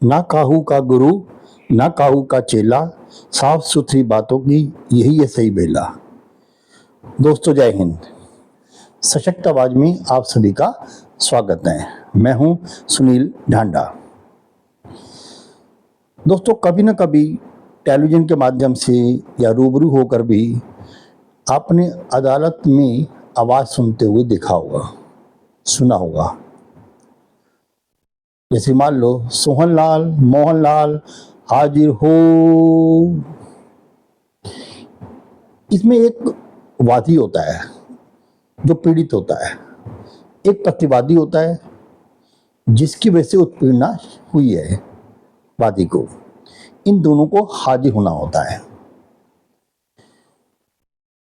ना काहू का गुरु, ना काहू का चेला, साफ सुथरी बातों की यही है सही बेला। दोस्तों जय हिंद। सशक्त आवाज में आप सभी का स्वागत है। मैं हूं सुनील ढांडा। दोस्तों कभी न कभी टेलीविजन के माध्यम से या रूबरू होकर भी आपने अदालत में आवाज सुनते हुए देखा होगा, सुना होगा। जैसे मान लो सोहनलाल मोहनलाल हाजिर हो। इसमें एक वादी होता है जो पीड़ित होता है, एक प्रतिवादी होता है जिसकी वजह से उत्पीड़ना हुई है वादी को। इन दोनों को हाजिर होना होता है।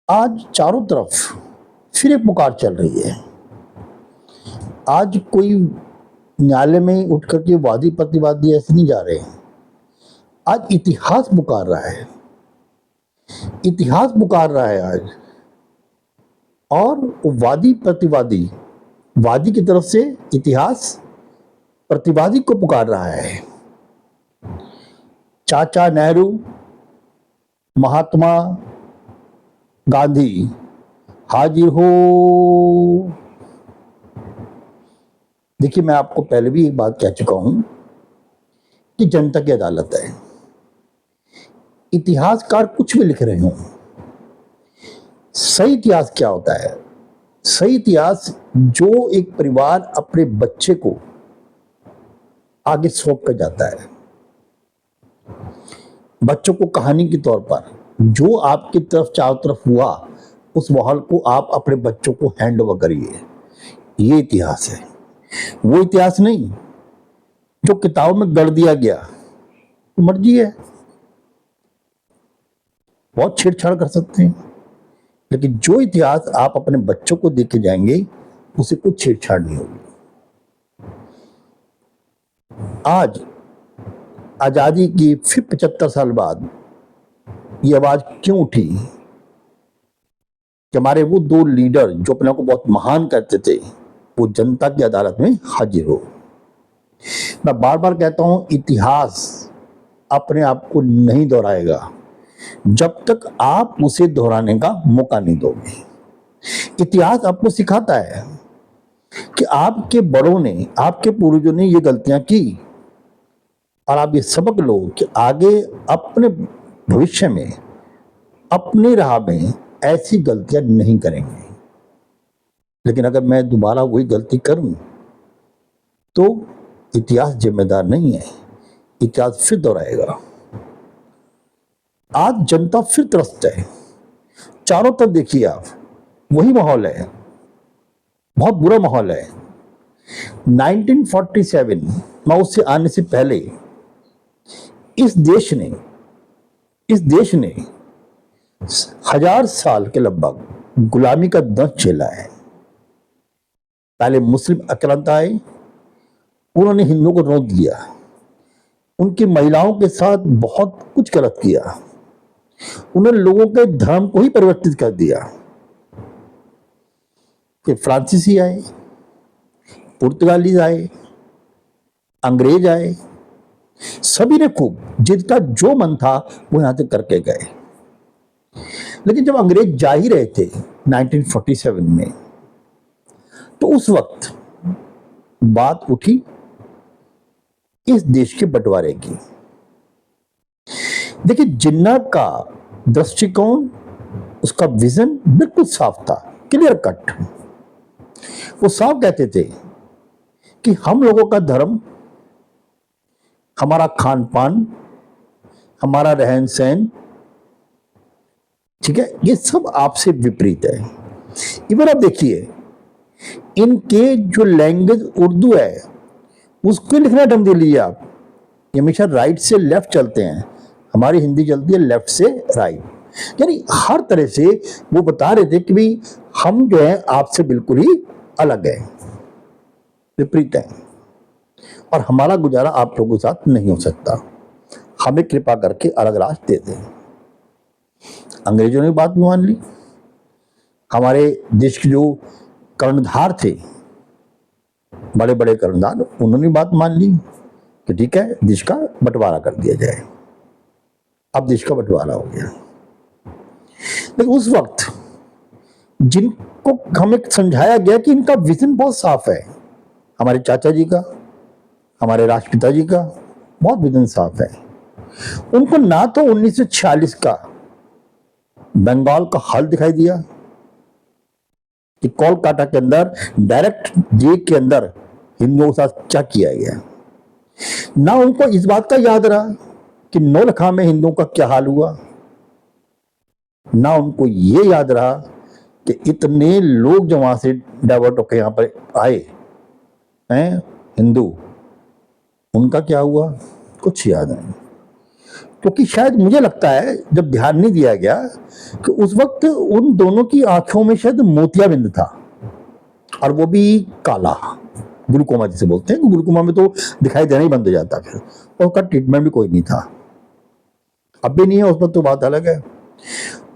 आज चारों तरफ फिर एक पुकार चल रही है। आज कोई न्यायालय में उठ करके वादी प्रतिवादी ऐसे नहीं जा रहे हैं। आज इतिहास पुकार रहा है, इतिहास पुकार रहा है आज। और वादी प्रतिवादी, वादी की तरफ से इतिहास प्रतिवादी को पुकार रहा है। चाचा नेहरू, महात्मा गांधी हाजिर हो। देखिए, मैं आपको पहले भी एक बात कह चुका हूं कि जनता की अदालत है। इतिहासकार कुछ भी लिख रहे हो, सही इतिहास क्या होता है? सही इतिहास जो एक परिवार अपने बच्चे को आगे सौंप कर जाता है, बच्चों को कहानी के तौर पर जो आपकी तरफ चारों तरफ हुआ उस माहौल को आप अपने बच्चों को हैंड ओवर करिए। ये इतिहास है। वो इतिहास नहीं जो किताबों में गढ़ दिया गया। तो मर्जी है, बहुत छेड़छाड़ कर सकते हैं, लेकिन जो इतिहास आप अपने बच्चों को देके जाएंगे उसे कुछ छेड़छाड़ नहीं होगी। आज आजादी की फिर 75 साल बाद ये आवाज क्यों उठी कि हमारे वो दो लीडर जो अपने को बहुत महान कहते थे वो जनता की अदालत में हाजिर हो। मैं बार बार कहता हूं, इतिहास अपने आप को नहीं दोहराएगा जब तक आप उसे दोहराने का मौका नहीं दोगे। इतिहास आपको सिखाता है कि आपके बड़ों ने, आपके पूर्वजों ने ये गलतियां की और आप ये सबक लो कि आगे अपने भविष्य में, अपनी राह में ऐसी गलतियां नहीं करेंगे। लेकिन अगर मैं दोबारा वही गलती करूं तो इतिहास जिम्मेदार नहीं है, इतिहास फिर दोहराएगा। आज जनता फिर त्रस्त है। चारों तरफ देखिए आप, वही माहौल है, बहुत बुरा माहौल है। 1947 में उससे आने से पहले इस देश ने 1000 साल के लगभग गुलामी का दंश झेला है। पहले मुस्लिम आक्रांत आए, उन्होंने हिंदुओं को रोक दिया, उनकी महिलाओं के साथ बहुत कुछ गलत किया, उन्होंने लोगों के धर्म को ही परिवर्तित कर दिया। फिर फ्रांसीसी आए, पुर्तगाली आए, अंग्रेज आए, सभी ने खूब जिनका जो मन था वो यहां से करके गए। लेकिन जब अंग्रेज जा ही रहे थे 1947 में, तो उस वक्त बात उठी इस देश के बंटवारे की। देखिए, जिन्ना का दृष्टिकोण, उसका विजन बिल्कुल साफ था, क्लियर कट। वो साफ कहते थे कि हम लोगों का धर्म, हमारा खान पान, हमारा रहन सहन, ठीक है, ये सब आपसे विपरीत है। इवन आप देखिए, इनके जो लैंग्वेज उर्दू है उसको लिखना ढंग दे लीजिए आप। ये हमेशा राइट से लेफ्ट चलते हैं, हमारी हिंदी चलती है लेफ्ट से राइट। यानी हर तरह से वो बता रहे थे कि भाई हम जो है आपसे बिल्कुल ही अलग है, विपरीत है, और हमारा गुजारा आप लोगों के साथ नहीं हो सकता, हमें कृपा करके अलग रास्ते दे दें। अंग्रेजों ने बात मान ली। हमारे देश के जो कर्णधार थे, बड़े बड़े कर्णधार, उन्होंने बात मान ली तो ठीक है, देश का बंटवारा कर दिया जाए। अब देश का बंटवारा हो गया। लेकिन उस वक्त जिनको हमें समझाया गया कि इनका विजन बहुत साफ है, हमारे चाचा जी का, हमारे राष्ट्रपिता जी का बहुत विजन साफ है, उनको ना तो 1946 का बंगाल का हल दिखाई दिया कि कोलकाता के अंदर डायरेक्ट जे के अंदर हिंदुओं के साथ क्या किया गया, ना उनको इस बात का याद रहा कि नौलखा में हिंदुओं का क्या हाल हुआ, ना उनको ये याद रहा कि इतने लोग जो वहां से डाइवर्ट होकर यहां पर आए हैं हिंदू, उनका क्या हुआ, कुछ याद नहीं। क्योंकि शायद मुझे लगता है जब ध्यान नहीं दिया गया कि उस वक्त उन दोनों की आंखों में शायद मोतियाबिंद था, और वो भी काला, ग्लूकोमा जिसे बोलते हैं। ग्लूकोमा में तो दिखाई देना ही बंद हो जाता फिर, और उसका ट्रीटमेंट भी कोई नहीं था, अब भी नहीं है, उस वक्त तो बात अलग है।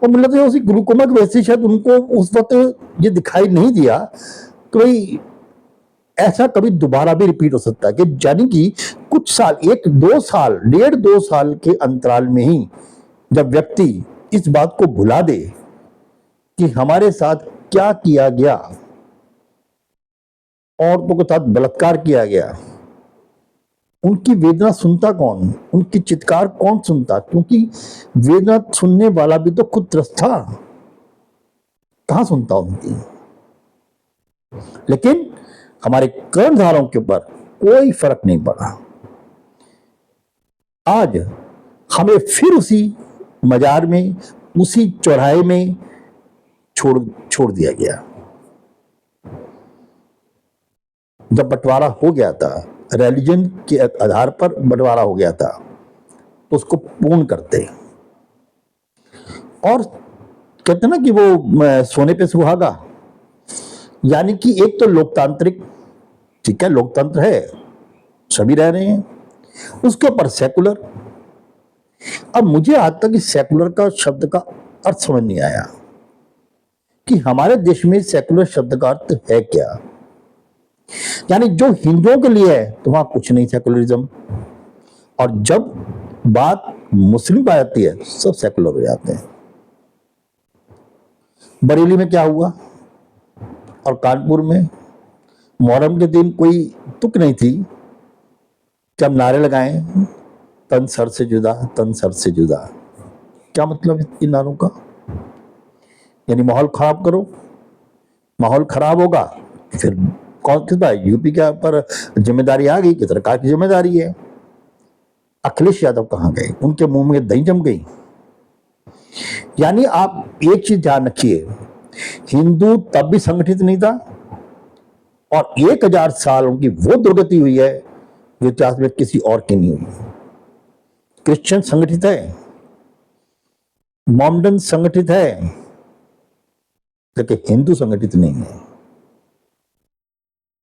और मुझे लगता है उसी ग्लूकोमा की वजह से शायद उनको उस वक्त ये दिखाई नहीं दिया कि भाई ऐसा कभी दोबारा भी रिपीट हो सकता है, कि यानी कि कुछ साल, 1-2 साल, 1.5-2 साल के अंतराल में ही जब व्यक्ति इस बात को भुला दे कि हमारे साथ क्या किया गया, औरतों के साथ बलात्कार किया गया, उनकी वेदना सुनता कौन, उनकी चित्कार कौन सुनता, क्योंकि वेदना सुनने वाला भी तो खुद त्रस्त था, कहां सुनता उनकी। लेकिन हमारे कर्णधारों के ऊपर कोई फर्क नहीं पड़ा। आज हमें फिर उसी मजार में, उसी चौराहे में छोड़ दिया गया। जब बंटवारा हो गया था, रिलीजन के आधार पर बंटवारा हो गया था, तो उसको पूर्ण करते, और कहते ना कि वो सोने पे सुहागा, यानी कि एक तो लोकतांत्रिक, ठीक है लोकतंत्र है, सभी रह रहे हैं, उसके ऊपर सेकुलर। अब मुझे आज तक इस सेकुलर का शब्द का अर्थ समझ नहीं आया कि हमारे देश में सेकुलर शब्द का अर्थ है क्या। यानी जो हिंदुओं के लिए है तो वहां कुछ नहीं सेकुलरिज्म, और जब बात मुस्लिम आ जाती है सब सेकुलर हो जाते हैं। बरेली में क्या हुआ और कानपुर में मुहर्रम के दिन कोई तुक नहीं थी जब नारे लगाए, तन सर से जुदा, तन सर से जुदा। क्या मतलब है इन नारों का? यानी माहौल खराब करो, माहौल खराब होगा फिर कौन किस बात, यूपी के ऊपर जिम्मेदारी आ गई कि सरकार की जिम्मेदारी है। अखिलेश यादव कहां गए, उनके मुंह में दही जम गई। यानी आप एक चीज ध्यान रखिए, हिंदू तब भी संगठित नहीं था, और 1000 साल उनकी वो दुर्गति हुई है जो इतिहास में किसी और की नहीं हुई। क्रिश्चियन संगठित है, मोमडन संगठित है, लेकिन हिंदू संगठित नहीं है,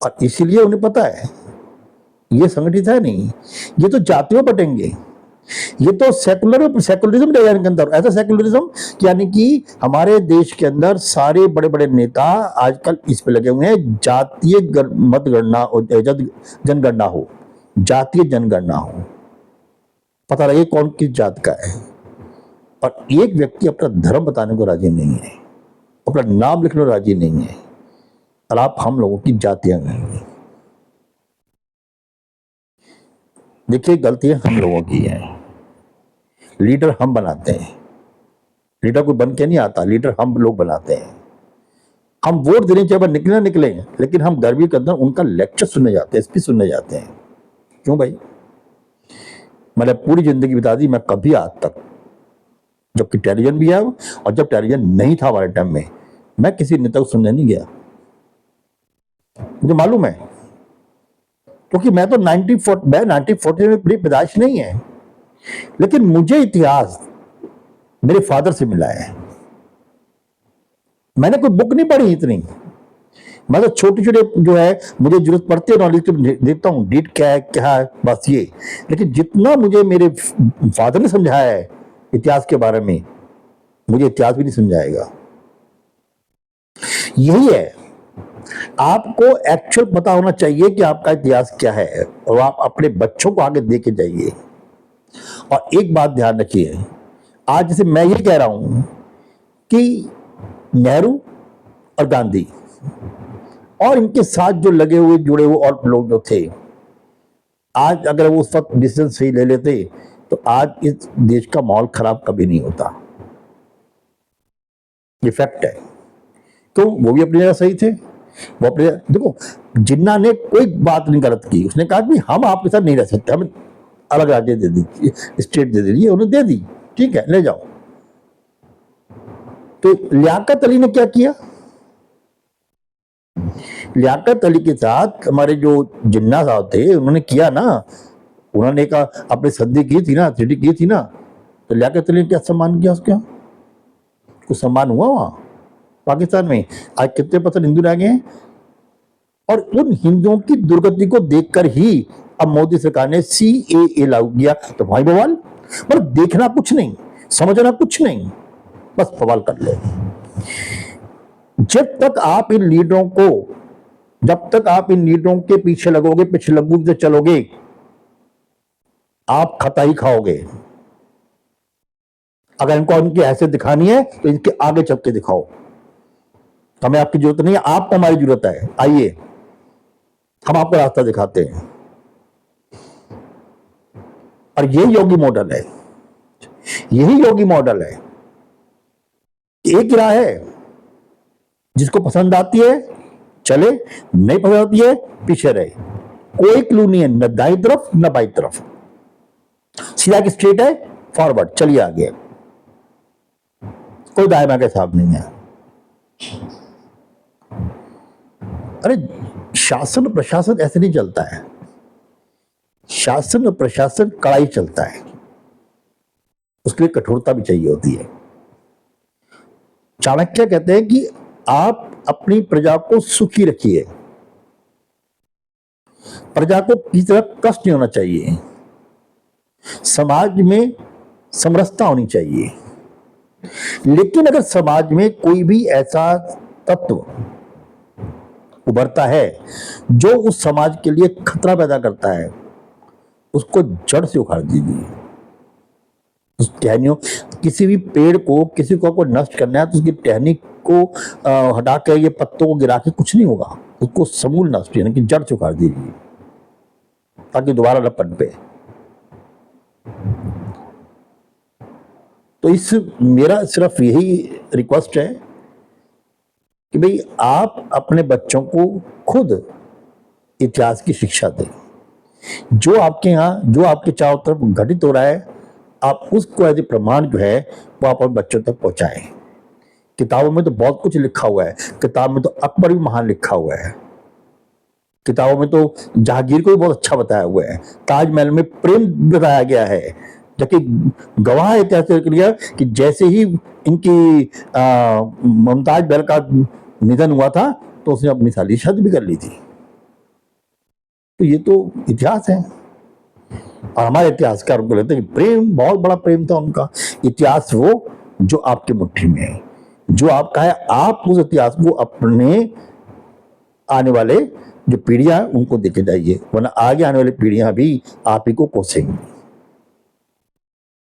और इसीलिए उन्हें पता है ये संगठित है नहीं, ये तो जातियों बटेंगे, ये तो सेकुलरिज्म रहेगा इनके अंदर। ऐसा सेकुलरिज्म यानी कि हमारे देश के अंदर सारे बड़े बड़े नेता आजकल इस पे लगे हुए हैं, जातीय मतगणना, जनगणना हो, जातीय जनगणना हो, पता लगे कौन किस जात का है। और एक व्यक्ति अपना धर्म बताने को राजी नहीं है, अपना नाम लिखने को राजी नहीं है, और आप हम लोगों की जातियां नहीं। देखिए गलतियां हम लोगों की हैं, लीडर हम बनाते हैं, लीडर कोई बन के नहीं आता, लीडर हम लोग बनाते हैं। हम वोट देने चाहे निकले ना निकले, लेकिन हम गर्मी के अंदर उनका लेक्चर सुनने जाते हैं, स्पीच सुनने जाते हैं। क्यों भाई? मैंने पूरी जिंदगी बिता दी, मैं कभी आज तक, जबकि टेलीविजन भी है और जब टेलीविजन नहीं था हमारे टाइम में, मैं किसी नेता को सुनने नहीं गया, मुझे मालूम है, क्योंकि मैं तो 1940 में बड़ी पैदाइश नहीं है, लेकिन मुझे इतिहास मेरे फादर से मिला है। मैंने कोई बुक नहीं पढ़ी इतनी, मैं तो छोटे छोटे जो है मुझे जरूरत पड़ती है नॉलेज की देखता हूँ, डेट क्या है बस ये। लेकिन जितना मुझे मेरे फादर ने समझाया है इतिहास के बारे में, मुझे इतिहास भी नहीं समझाएगा। यही है आपको एक्चुअल पता होना चाहिए कि आपका इतिहास क्या है और आप अपने बच्चों को आगे दे के जाइए। और एक बात ध्यान रखिए, आज जैसे मैं ये कह रहा हूं कि नेहरू और गांधी और इनके साथ जो लगे हुए जुड़े हुए और लोग जो थे, आज अगर वो उस वक्त डिसीजन सही ले लेते तो आज इस देश का माहौल खराब कभी नहीं होता। ये फैक्ट है। तो वो भी अपनी जगह सही थे। वो अपने देखो, जिन्ना ने कोई बात नहीं गलत की, उसने कहा कि हम आपके साथ नहीं रह सकते, हमें अलग राज्य दे दीजिए, स्टेट दे दीजिए, उन्हें दे दी, ठीक है ले जाओ। तो लियाकत अली ने क्या किया? लियाकत अली के साथ हमारे जो जिन्ना साहब थे उन्होंने किया ना, उन्होंने कहा अपनी सदी की थी ना, सिटी की थी ना, तो लियाकत अली ने क्या सम्मान किया उसका? कुछ सम्मान हुआ वहां पाकिस्तान में? आज कितने % हिंदू रह गए हैं? और उन हिंदुओं की दुर्गति को देखकर ही अब मोदी सरकार ने CAA लागू किया। तो भाई बवाल, मतलब देखना कुछ नहीं, समझना कुछ नहीं, बस बवाल कर लो। जब तक आप इन लीडरों के पीछे लगोगे, पीछे लगू से चलोगे, आप खता ही खाओगे। अगर इनको उनकी हैसियत दिखानी है तो इनके आगे चल के दिखाओ। हमें आपकी जरूरत नहीं है, आपको हमारी जरूरत है। आइए हम आपको रास्ता दिखाते हैं। और यही योगी मॉडल है, यही योगी मॉडल है। एक राह है, जिसको पसंद आती है चले, नहीं पसंद आती है पीछे रहे। कोई क्लू नहीं है, न दाई तरफ न बाई तरफ, सीधा एक स्ट्रेट है, फॉरवर्ड चलिए आगे। कोई दाएं बाएं का हिसाब नहीं है। अरे शासन और प्रशासन ऐसे नहीं चलता है। शासन और प्रशासन कड़ाई चलता है, उसके लिए कठोरता भी चाहिए होती है। चाणक्य कहते हैं कि आप अपनी प्रजा को सुखी रखिए, प्रजा को किसी तरह कष्ट नहीं होना चाहिए, समाज में समरसता होनी चाहिए। लेकिन अगर समाज में कोई भी ऐसा तत्व उभरता है जो उस समाज के लिए खतरा पैदा करता है, उसको जड़ से उखाड़ दीजिए। उस टहनियों, किसी भी पेड़ को किसी को नष्ट करना है तो उसकी टहनी को हटा कर, ये पत्तों को गिरा के कुछ नहीं होगा, उसको समूल नष्ट यानी कि जड़ से उखाड़ दीजिए ताकि दोबारा न पनपे। तो इस मेरा सिर्फ यही रिक्वेस्ट है कि भाई आप अपने बच्चों को खुद इतिहास की शिक्षा दें। जो आपके यहाँ, जो आपके चारों तरफ घटित हो रहा है, आप उसको एज ए प्रमाण जो है वो आप अपने बच्चों तक पहुंचाएं। किताबों में तो बहुत कुछ लिखा हुआ है, किताब में तो अकबर भी महान लिखा हुआ है, किताबों में तो जहांगीर को भी बहुत अच्छा बताया हुआ है, ताजमहल में प्रेम बताया गया है। जबकि गवाह इतिहास के लिए कि जैसे ही इनकी मुमताज महल का निधन हुआ था तो उसने अपनी साली शादी भी कर ली थी। तो ये तो इतिहास है। और हमारे इतिहासकार को लगता है कि प्रेम, बहुत बड़ा प्रेम था उनका। इतिहास वो जो आपकी मुट्ठी में है, जो आपका है, आप उस इतिहास को अपने आने वाले जो पीढ़ियां हैं उनको देके जाइए, वरना आगे आने वाली पीढ़ियां भी आप ही को कोसेंगी।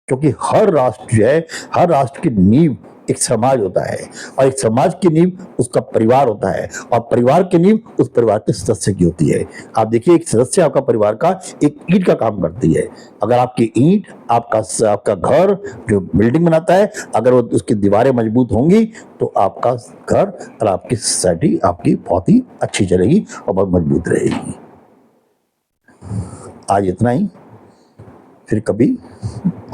क्योंकि हर राष्ट्र जो है, हर राष्ट्र की नींव एक समाज होता है, और एक समाज की नींव उसका परिवार होता है, और परिवार की नींव उस परिवार के सदस्य की होती है। आप देखिए, एक सदस्य आपका परिवार का एक ईंट का काम करती है। अगर आपकी ईंट, आपका घर जो बिल्डिंग बनाता है, अगर वो उसकी दीवारें मजबूत होंगी तो आपका घर और आपकी सोसाइटी आपकी बहुत ही अच्छी चलेगी और बहुत मजबूत रहेगी। आज इतना ही, फिर कभी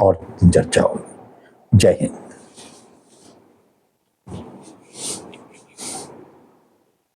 और चर्चा होगी। जय हिंद।